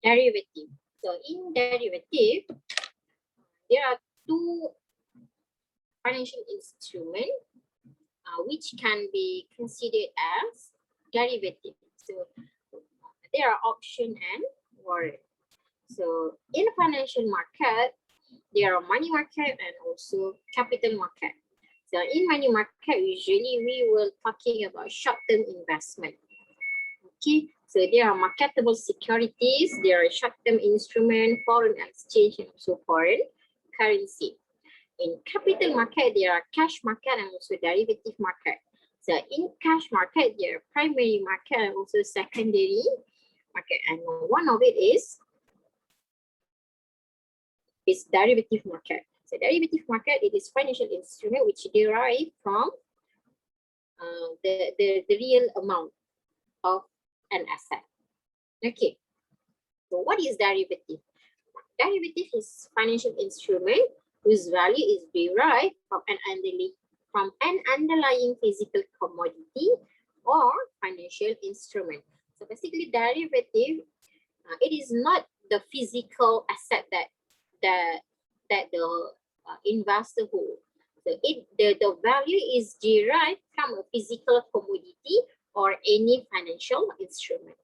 Derivative. So in derivative, there are two financial instruments which can be considered as derivative. So there are option and warrant. So in financial market, there are money market and also capital market. So in money market, usually we will talking about short-term investment. Okay, so there are marketable securities, there are short-term instrument, foreign exchange, and also foreign currency. In capital market, there are cash market and also derivative market. So in cash market, there are primary market and also secondary market. And one of it is derivative market. So derivative market, it is financial instrument which derive from the real amount of an asset. Okay. So what is derivative? Derivative is financial instrument whose value is derived from an underlying physical commodity or financial instrument. So basically, derivative, it is not the physical asset that the investor holds. So the value is derived from a physical commodity or any financial instrument,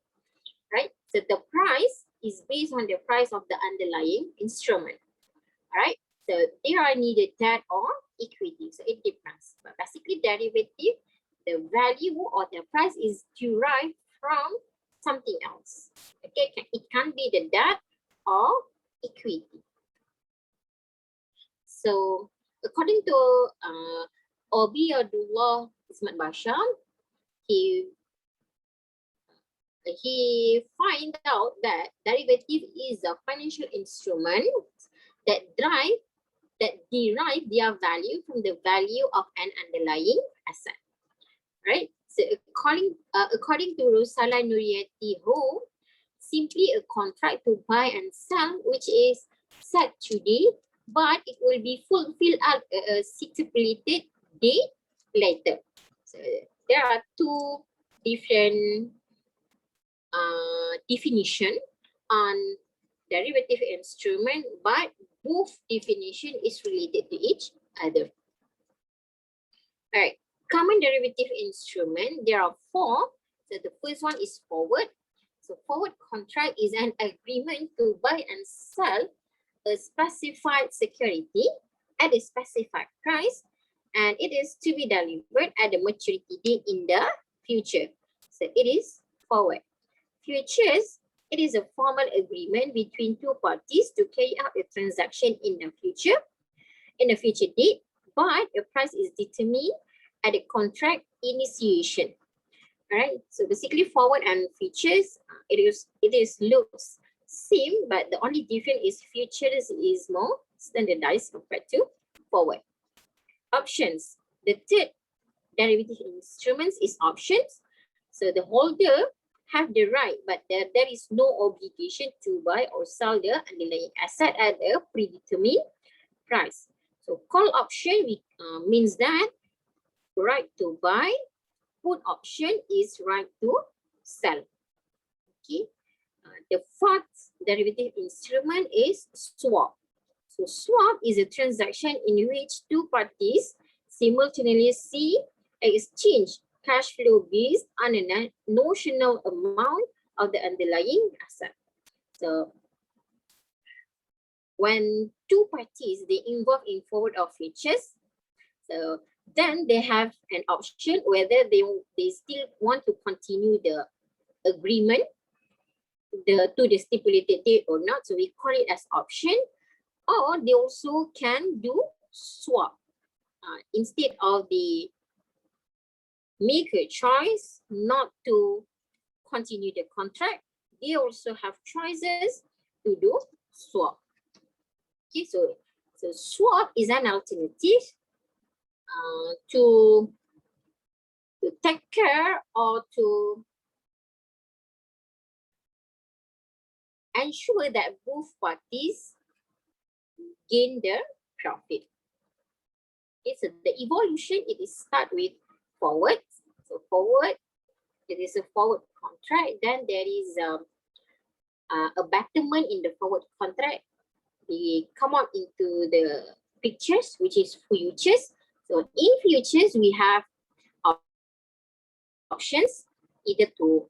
right? So the price is based on the price of the underlying instrument, all right? So there are neither debt or equity, so it depends. But basically, derivative, the value or the price is derived from something else. Okay, it can be the debt or equity. So according to Obi Abdullah Ismat Bashar, he find out that derivative is a financial instrument that derive their value from the value of an underlying asset, right? So according to Rosala Nuriyati Ho, simply a contract to buy and sell which is set today, but it will be fulfilled at a stipulated date later. So there are two different definition on derivative instrument, but both definition is related to each other. All right, common derivative instrument, there are four. So the first one is forward. So forward contract is an agreement to buy and sell a specified security at a specified price, and it is to be delivered at the maturity date in the future. So it is forward. Futures, it is a formal agreement between two parties to carry out a transaction in the future date, but the price is determined at the contract initiation. All right, so basically forward and futures, it looks same, but the only difference is futures is more standardized compared to forward. Options, the third derivative instruments is options. So the holder have the right, but there is no obligation to buy or sell the underlying asset at a predetermined price. So call option means that right to buy, put option is right to sell. Okay. The fourth derivative instrument is swap. So swap is a transaction in which two parties simultaneously exchange cash flow based on a notional amount of the underlying asset. So when two parties they involve in forward or futures, so then they have an option whether they still want to continue the agreement to the stipulated date or not. So we call it as option, or they also can do swap. Instead of the make a choice not to continue the contract, they also have choices to do swap. Okay, so swap is an alternative to take care or to ensure that both parties gain the profit. Okay, so the evolution, it is start with forward. So forward, it is a forward contract. Then there is a betterment in the forward contract, they come out into the pictures, which is futures. So in futures, we have options, either to,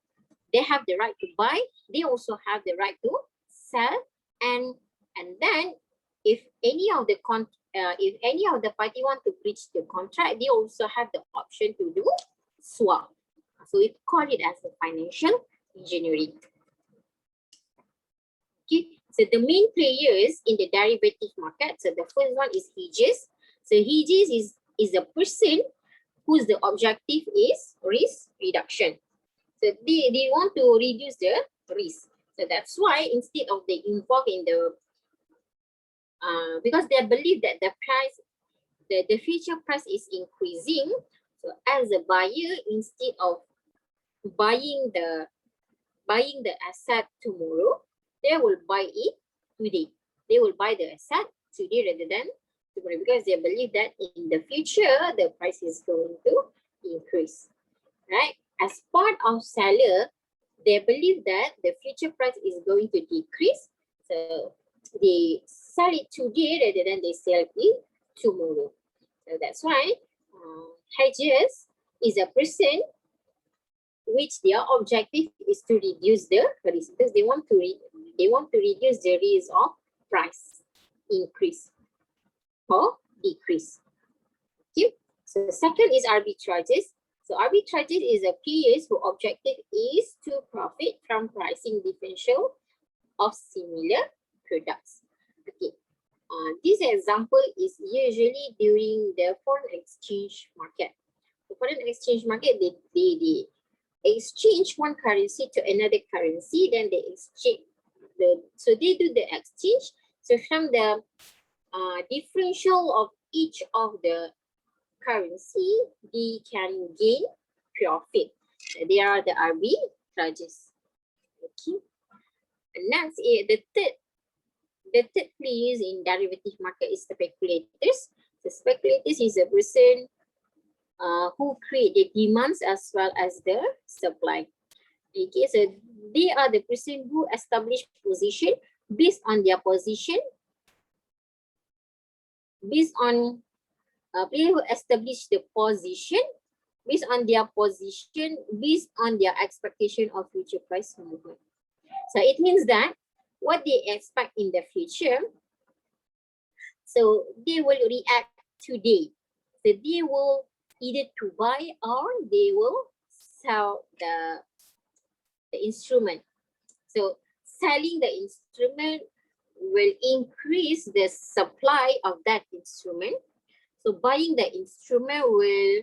they have the right to buy, they also have the right to sell, and then if any of the party want to breach the contract, they also have the option to do swap. So we call it as a financial engineering. Okay, so the main players in the derivative market. So the first one is hedges. So hedges is a person whose the objective is risk reduction. So they want to reduce the risk. So that's why instead of they involve in the because they believe that the price, the future price is increasing. So as a buyer, instead of buying the asset tomorrow, they will buy it today. They will buy the asset today rather than tomorrow, because they believe that in the future the price is going to increase, right? As part of seller, they believe that the future price is going to decrease, so they sell it today rather than they sell it tomorrow. So that's why hedges is a person which their objective is to reduce the risk, because they want to reduce the risk of price increase or decrease. Okay. So second is arbitrages. So arbitrages is a players whose objective is to profit from pricing differential of similar products. Okay. This example is usually during the foreign exchange market. The foreign exchange market, they exchange one currency to another currency, then they exchange so they do the exchange. So from the differential of each of the currency, they can gain profit. They are the arbitrages. Okay. And next, the third players in derivative market is speculators. The speculators is a person who create the demands as well as the supply. Okay, so they are the person who establish position based on their position, based on player who establish the position based on their position, based on their expectation of future price movement. So it means that what they expect in the future, so they will react today. So they will either to buy or they will sell the instrument. So selling the instrument will increase the supply of that instrument. So buying the instrument will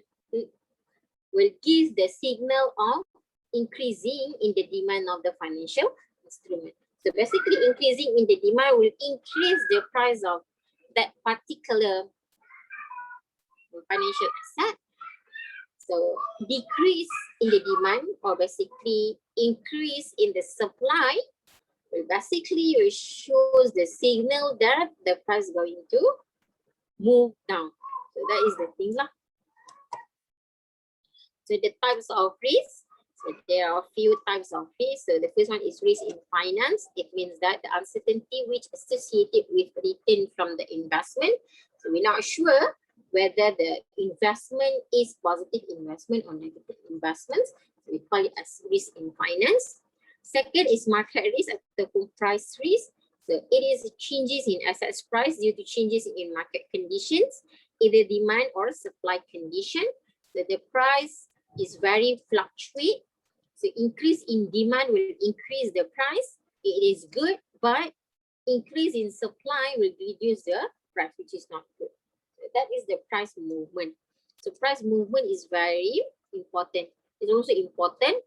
give the signal of increasing in the demand of the financial instrument. So basically increasing in the demand will increase the price of that particular financial asset. So decrease in the demand, or basically increase in the supply, will basically shows the signal that the price is going to move down. So that is the thing lah. So the types of risk. So there are a few types of risk. So the first one is risk in finance. It means that the uncertainty which associated with return from the investment. So we're not sure whether the investment is positive investment or negative investments. So we call it as risk in finance. Second is market risk ataupun price risk. So it is changes in assets price due to changes in market conditions, either demand or supply condition. So the price is very fluctuate. So increase in demand will increase the price. It is good, but increase in supply will reduce the price, which is not good. So that is the price movement. So price movement is very important. It's also important,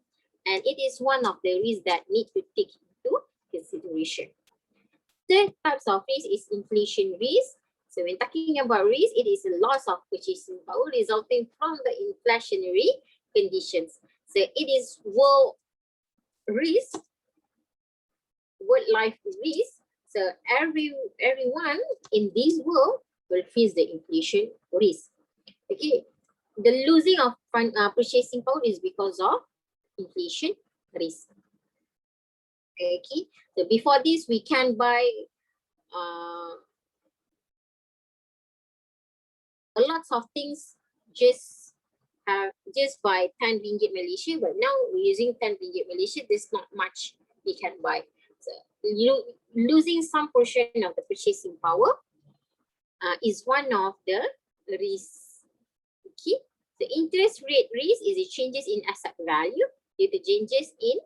and it is one of the risks that need to take into consideration. Third types of risk is inflation risk. So when talking about risk, it is a loss of purchasing power resulting from the inflationary conditions. So it is world risk, world life risk. So everyone in this world will face the inflation risk. Okay, the losing of purchasing power is because of inflation risk. Okay, so before this, we can buy a lot of things just by 10 ringgit Malaysia, but now we're using 10 ringgit Malaysia, there's not much we can buy. So losing some portion of the purchasing power is one of the risks. Okay, the interest rate risk is the changes in asset value due to changes in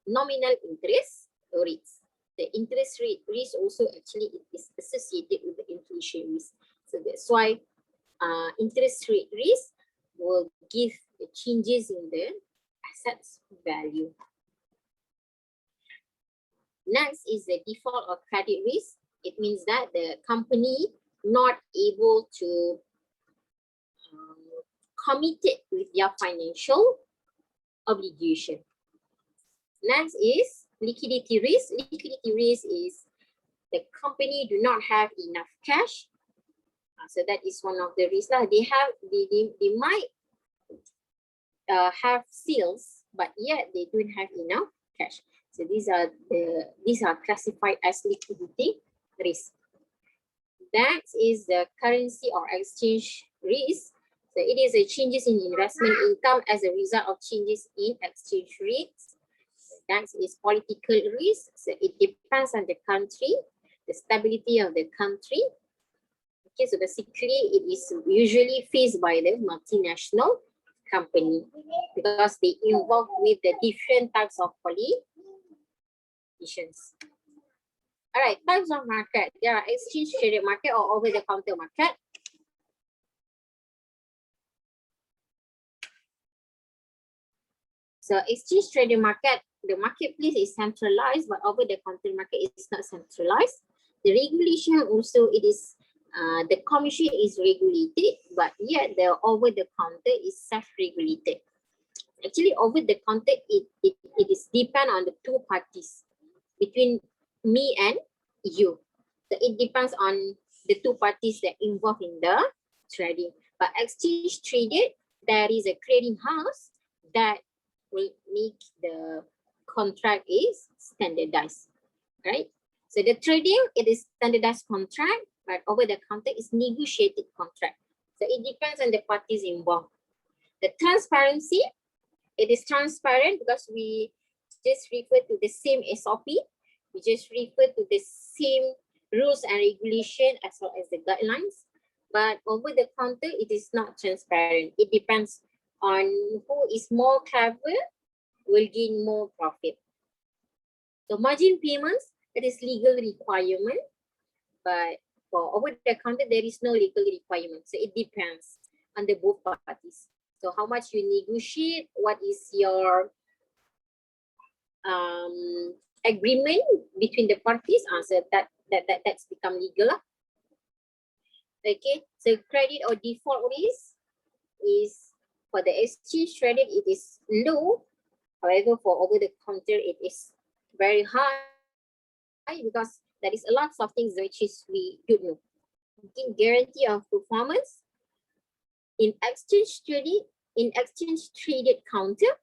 nominal interest rates. The interest rate risk also actually is associated with the inflation risk. So that's why interest rate risk will give the changes in the assets value. Next is the default or credit risk. It means that the company not able to commit it with their financial obligation. Next is liquidity risk. Liquidity risk is the company do not have enough cash. So that is one of the risks. They might have sales, but yet they don't have enough cash. So these are classified as liquidity risk. That is the currency or exchange risk. So it is a changes in investment income as a result of changes in exchange rates. That is political risk. So it depends on the country, the stability of the country. Okay, so basically it is usually faced by the multinational company because they involve with the different types of politicians. All right, types of market. There are exchange traded market or over-the-counter market. So exchange traded market, the marketplace is centralized, but over-the-counter market is not centralized. The regulation also, it is the commission is regulated, but yet the over-the-counter is self-regulated. Actually, over-the-counter, it is depend on the two parties between me and you. So it depends on the two parties that involved in the trading. But exchange traded, there is a trading house that will make the contract is standardized, right? So the trading, it is standardized contract, but over the counter is negotiated contract. So it depends on the parties involved. The transparency, it is transparent because we just refer to the same SOP. We just refer to the same rules and regulation as well as the guidelines. But over the counter, it is not transparent. It depends on who is more clever, will gain more profit. So margin payments, it is legal requirement, but for over the counter, there is no legal requirement. So it depends on the both parties. So how much you negotiate, what is your agreement between the parties, so that's become legal. Okay, so credit or default risk is for the exchange traded, it is low. However, for over the counter, it is very high because there is a lot of things which is we don't know. Okay, guarantee of performance in exchange traded counter,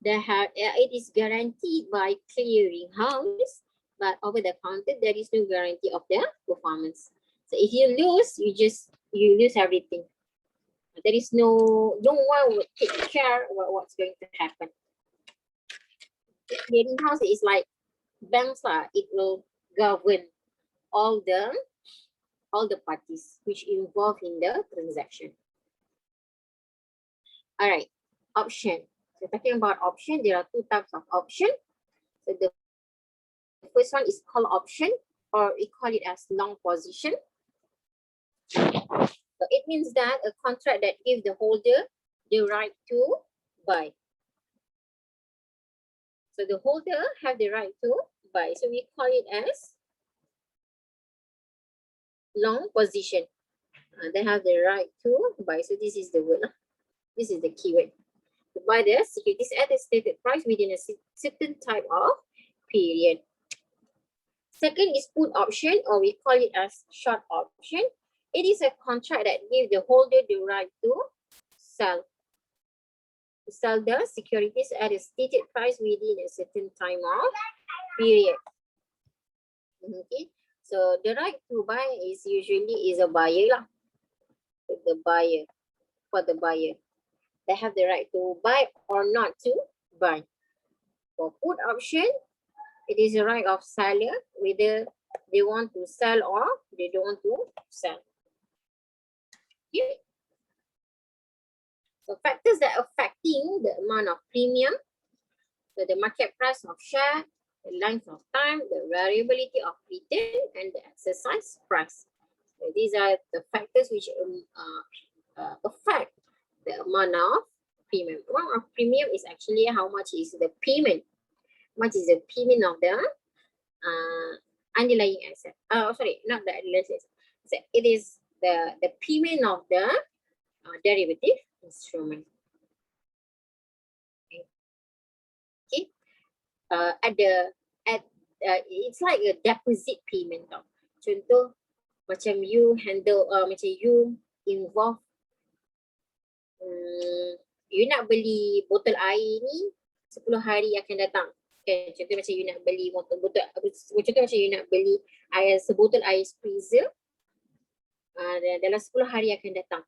it is guaranteed by clearing house, but over the counter there is no guarantee of the performance. So if you lose, you lose everything. There is no one will take care of what's going to happen. Clearing house is like banks it will govern all the parties which involve in the transaction. All right, option. So talking about option, there are two types of option. So the first one is call option, or we call it as long position. So it means that a contract that gives the holder the right to buy. So the holder have the right to buy. So we call it as long position. They have the right to buy. So this is the word. This is the keyword. To buy the securities at a stated price within a certain type of period. Second is put option, or we call it as short option. It is a contract that gives the holder the right to sell the securities at a stated price within a certain time of period. Okay, so the right to buy is usually is a buyer lah. The buyer, for the buyer, they have the right to buy or not to buy. For put option, it is the right of seller whether they want to sell or they don't want to sell. Okay. So factors that affecting the amount of premium, so the market price of share, the length of time, the variability of return, and the exercise price. So these are the factors which affect the amount of premium. Amount of premium is actually how much is the payment. Much is the payment of the underlying asset. Sorry, not the underlying asset. So it is the payment of the derivative instrument. Okay. It's like a deposit payment tau. Contoh macam you handle macam you involve you nak beli botol air ni 10 hari akan datang. Okay, contoh macam you nak beli botol contoh macam you nak beli air sebotol air freezer dalam 10 hari akan datang.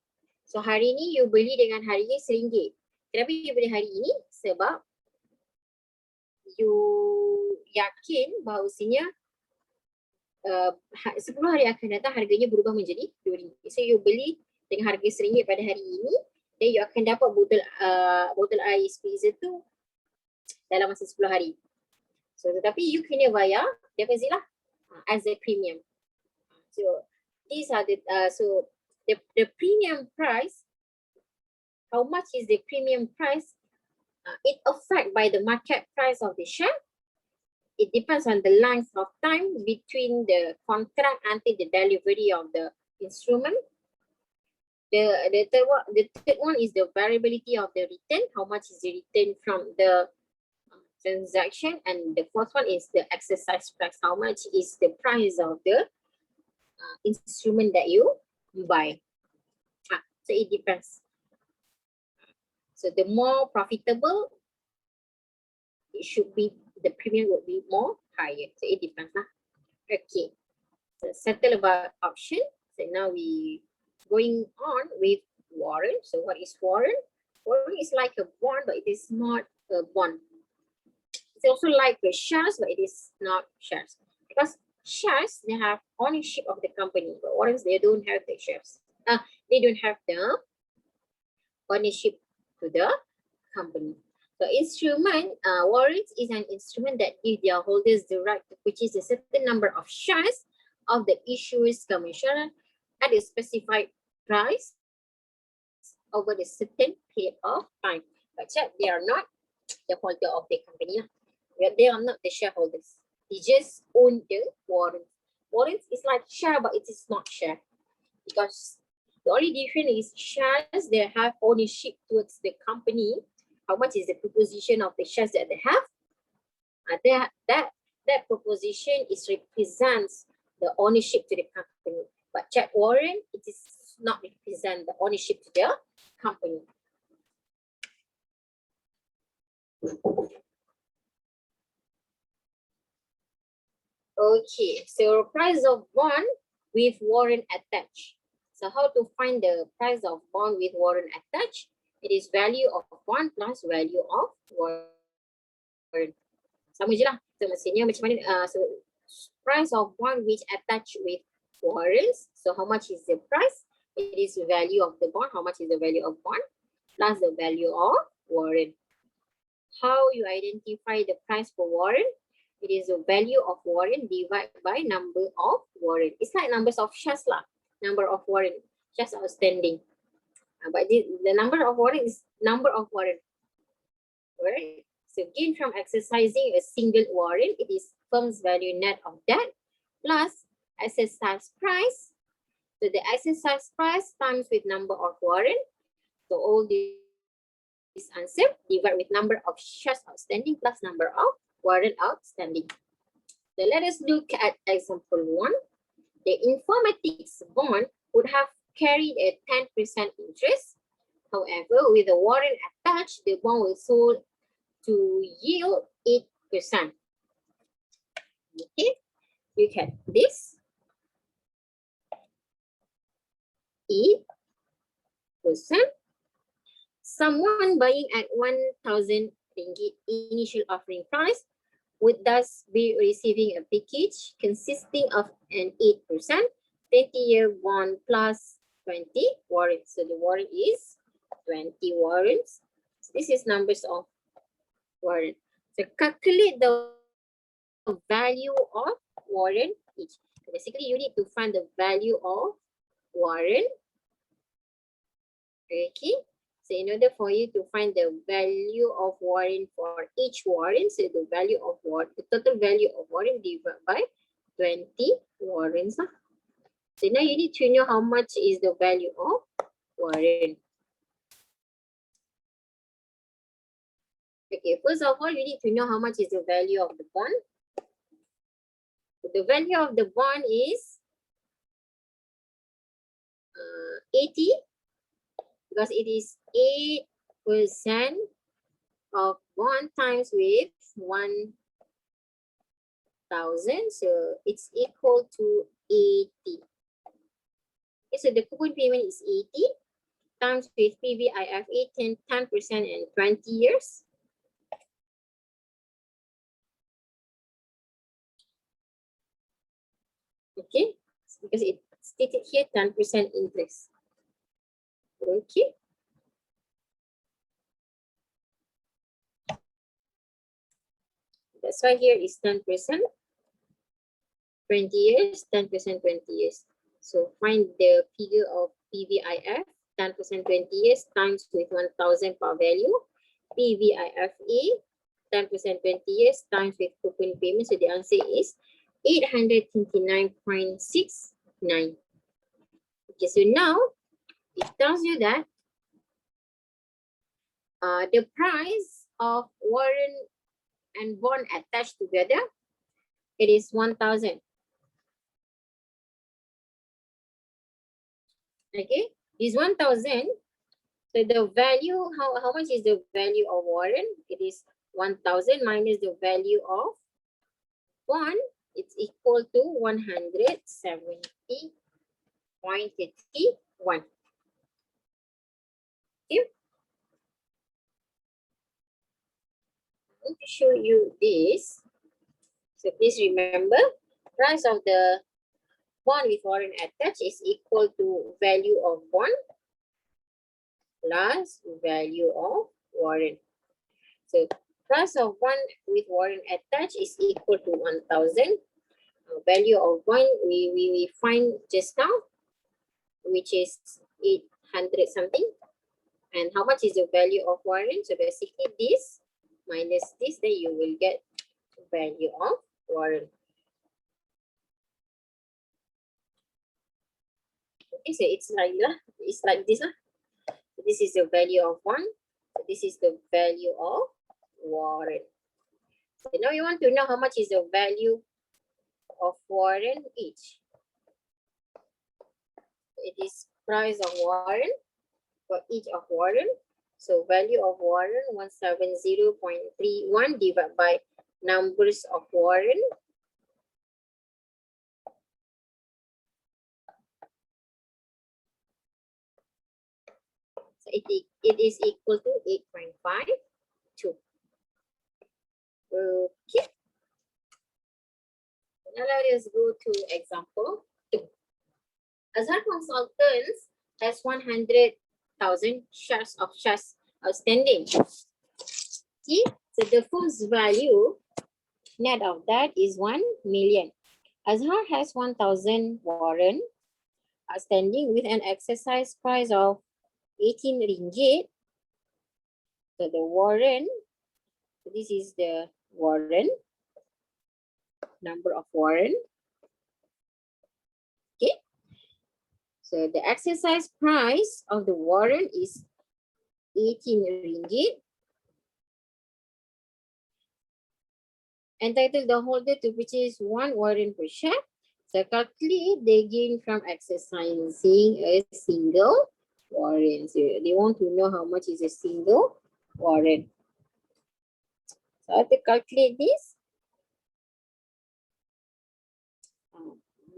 So hari ni you beli dengan harga RM1. Kenapa you beli hari ini? Sebab you yakin bahawasanya 10 hari akan datang harganya berubah menjadi RM2. So you beli dengan harga RM1 pada hari ini, then you akan dapat botol air freezer tu dalam masa 10 hari. So tetapi you kena bayar deposit lah as a premium. So these are the the premium price. How much is the premium price? It affected by the market price of the share. It depends on the length of time between the contract until the delivery of the instrument. The third one is the variability of the return. How much is the return from the transaction? And the fourth one is the exercise price. How much is the price of the instrument that you buy? So it depends. So the more profitable, it should be, the premium would be more higher. So it depends lah. Okay. So settle about option. So now we going on with warrant. So what is warrant? Warrant is like a bond, but it is not a bond. It's also like the shares, but it is not shares. Because shares, they have ownership of the company, but warrants, they don't have the shares. They don't have the ownership to the company. So instrument, warrants is an instrument that gives their holders the right to purchase a certain number of shares of the issuer's common share at a specified price over the certain period of time. But they are not the holder of the company. They are not the shareholders. They just own the warrants. Warrants is like share, but it is not share. Because the only difference is shares, they have ownership towards the company. How much is the proposition of the shares that they have? That proposition is represents the ownership to the company. But check warrant, it is not represent the ownership to the company. Okay, so price of bond with warrant attached. So how to find the price of bond with warrant attached? It is value of bond plus value of warrant. Sama je lah. So maksudnya macam mana? So price of bond which attached with warrants. So how much is the price? It is the value of the bond. How much is the value of bond plus the value of warrant? How you identify the price for warrant? It is the value of warrant divided by number of warrant. It's like numbers of shares lah. Number of warrant, shares outstanding. But the number of warrant is number of warrant. Alright. So gain from exercising a single warrant, it is firm's value net of debt plus exercise price. So the exercise price times with number of warrant. So all this answer divide with number of shares outstanding plus number of warrant outstanding. So let us look at example 1. The informatics bond would have carried a 10% interest. However, with the warrant attached, the bond was sold to yield 8%. Okay, you get this. E person, someone buying at 1,000 ringgit initial offering price would thus be receiving a package consisting of an 8% 20-year bond plus 20 warrants. So the warrant is 20 warrants. So this is numbers of warrant. So calculate the value of warrant each. So basically, you need to find the value of warrant. Okay. So in order for you to find the value of warrant for each warrant, so the value of warrant, the total value of warrant divided by 20 warrants. So now you need to know how much is the value of warrant. Okay, first of all, you need to know how much is the value of the bond. So the value of the bond is 80 because it is 8% of bond times with 1,000. So it's equal to 80. Okay, so the coupon payment is 80 times with PVIFA 10% and 20 years. Okay, because it stated here 10% interest. Okay. That's why here is 10%, 20 years, 10%, 20 years. So find the figure of PVIF, 10%, 20 years times with 1,000 per value. PVIFA, 10%, 20 years times with coupon payment. So the answer is 829.69. Okay, so now it tells you that the price of warrant and bond attached together, it is 1,000. Okay, is 1,000. So the value, how much is the value of warrant? It is 1,000 minus the value of bond. It's equal to 170.31. Okay. I'm going to show you this. So please remember, price of the bond with warrant attached is equal to value of bond plus value of warrant. So price of one with warrant attached is equal to 1,000. Value of one we find just now, which is 800 something. And how much is the value of warrant? So basically this minus this, then you will get value of warrant. Okay, so it's like this. This is the value of one. This is the value of warrant. So now you want to know how much is the value of warrant each. It is price of warrant for each of warrant. So value of warrant 170.31 divided by numbers of warrant. So it is equal to 8.52. Okay. Now let us go to example 2. Azhar Consultants has 100,000 shares outstanding. See, so the first value net of that is 1 million. Azhar has 1,000 warrant outstanding with an exercise price of 18 ringgit. So the warrant, this is the warrant, number of warrant. Okay. So the exercise price of the warrant is 18 ringgit. Entitled the holder to purchase 1 warrant per share. So calculate the gain from exercising a single warrant. So they want to know how much is a single warrant. So I have to calculate this.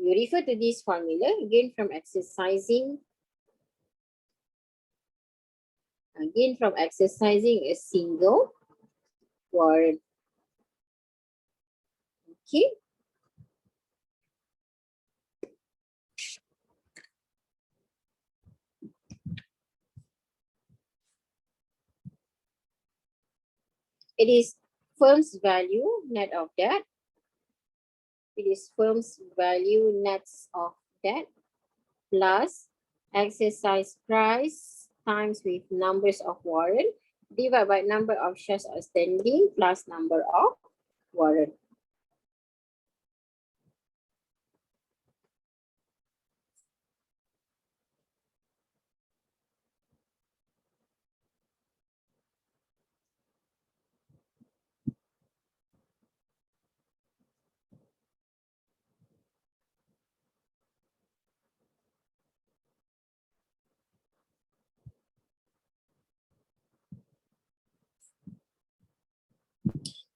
You refer to this formula, gain from exercising a single warrant. Okay. It is firm's value net of debt. It is firm's value nets of debt plus exercise price times with numbers of warrant divided by number of shares outstanding plus number of warrant.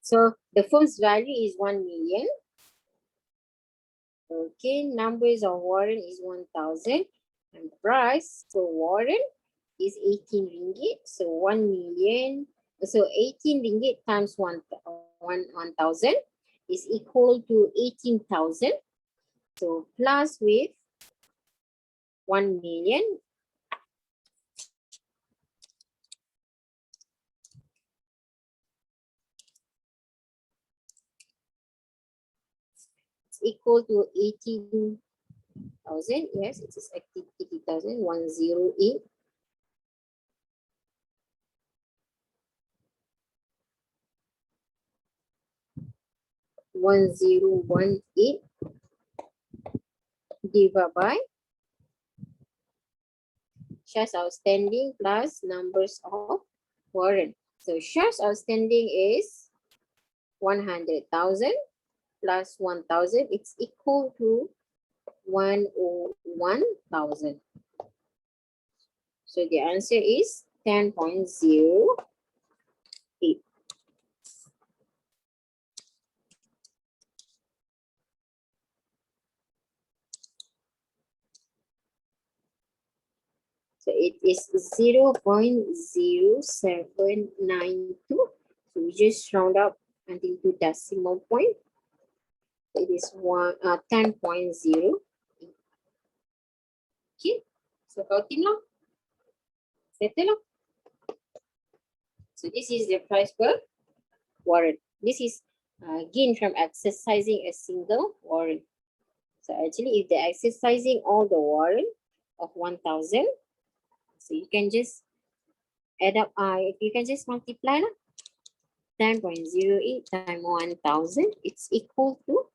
So the firm's value is 1 million. Okay, numbers of warrant is 1,000 and price per warrant is 18 ringgit. So 1 million, so 18 ringgit times 1,000 is equal to 18,000. So plus with 1 million, it's equal to 18,000. Yes, it is 80,000, 108. 1018 divided by shares outstanding plus numbers of warrant. So shares outstanding is 100,000 plus 1,000. It's equal to 101,000. So the answer is 10.08. So it is 0.0792. So we just round up until to decimal point. It is 10.0. Okay. So counting lang. Settle lang. So this is the price per warrant. This is gain from exercising a single warrant. So actually, if they're exercising all the warrant of 1,000, so you can just add up, you can just multiply lah. 10.08 times 1,000, it's equal to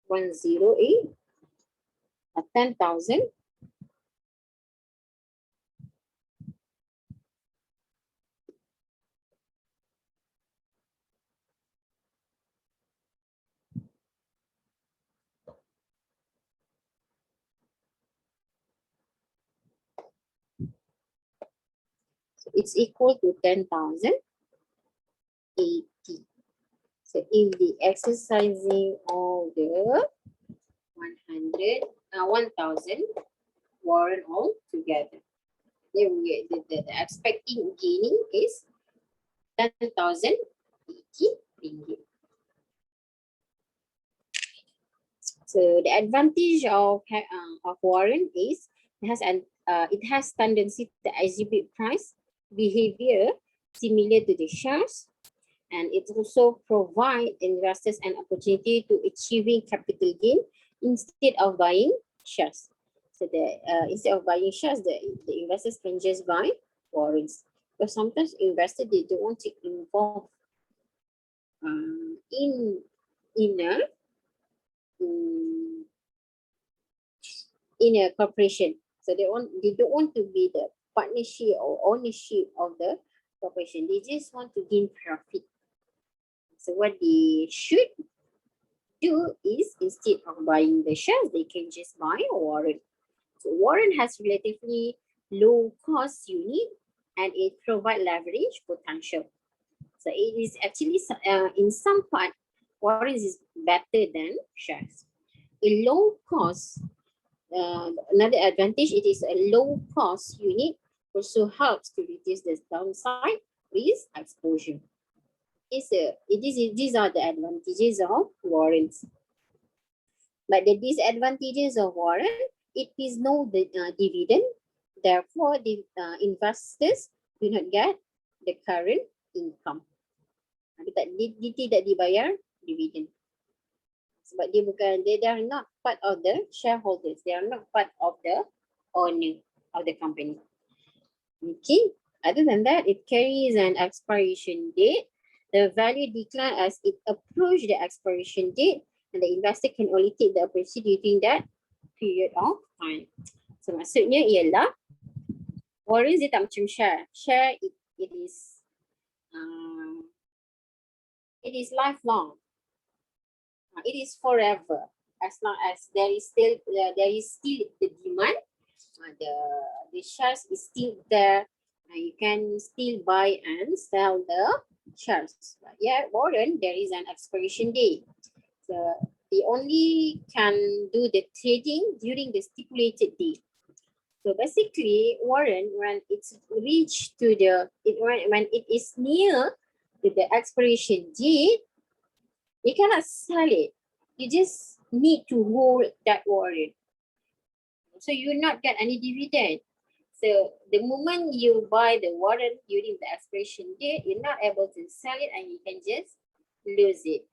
108, 10,000. So it's equal to 10,080. So if the exercising all the 1,000 warrant all together, then we the expecting gaining is 10,080 ringgit. So the advantage of warrant is it has tendency to exhibit price behavior similar to the shares, and it also provide investors an opportunity to achieving capital gain instead of buying shares. So instead of buying shares, the investors can just buy warrants. But sometimes investors, they don't want to involve in a corporation. So they don't want to be the partnership or ownership of the corporation. They just want to gain profit. So what they should do is, instead of buying the shares, they can just buy a warrant. So warrant has relatively low cost unit and it provides leverage potential. So it is actually in some part, warrants is better than shares. a low cost. Another advantage, it is a low cost unit, also helps to reduce the downside risk exposure. These are the advantages of warrants. But the disadvantages of warrant, it is no dividend. Therefore, the investors do not get the current income. Dia tidak dibayar dividend. Sebab dia bukan, they are not part of the shareholders. They are not part of the owner of the company. Okay. Other than that, it carries an expiration date. The value decline as it approaches the expiration date, and the investor can only take the opportunity during that period of time. So maksudnya ialah warrants dia tak macam share. Share it is lifelong. It is forever. As long as there is still the demand, the shares is still there. You can still buy and sell the shares. But yeah, warrant, there is an expiration date. So they only can do the trading during the stipulated date. So basically, warrant, when it's reached to when it is near to the expiration date, you cannot sell it. You just need to hold that warrant. So you will not get any dividend. So the moment you buy the warrant during the expiration date, you're not able to sell it and you can just lose it.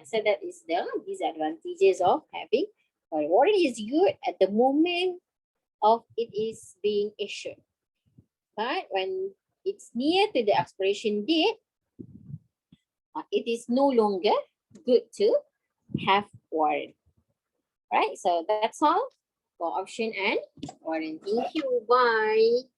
So that is the disadvantages of having a warrant. Is good at the moment of it is being issued. But when it's near to the expiration date, it is no longer good to have warrant. Right? So that's all for option and warrant. Thank you. Bye.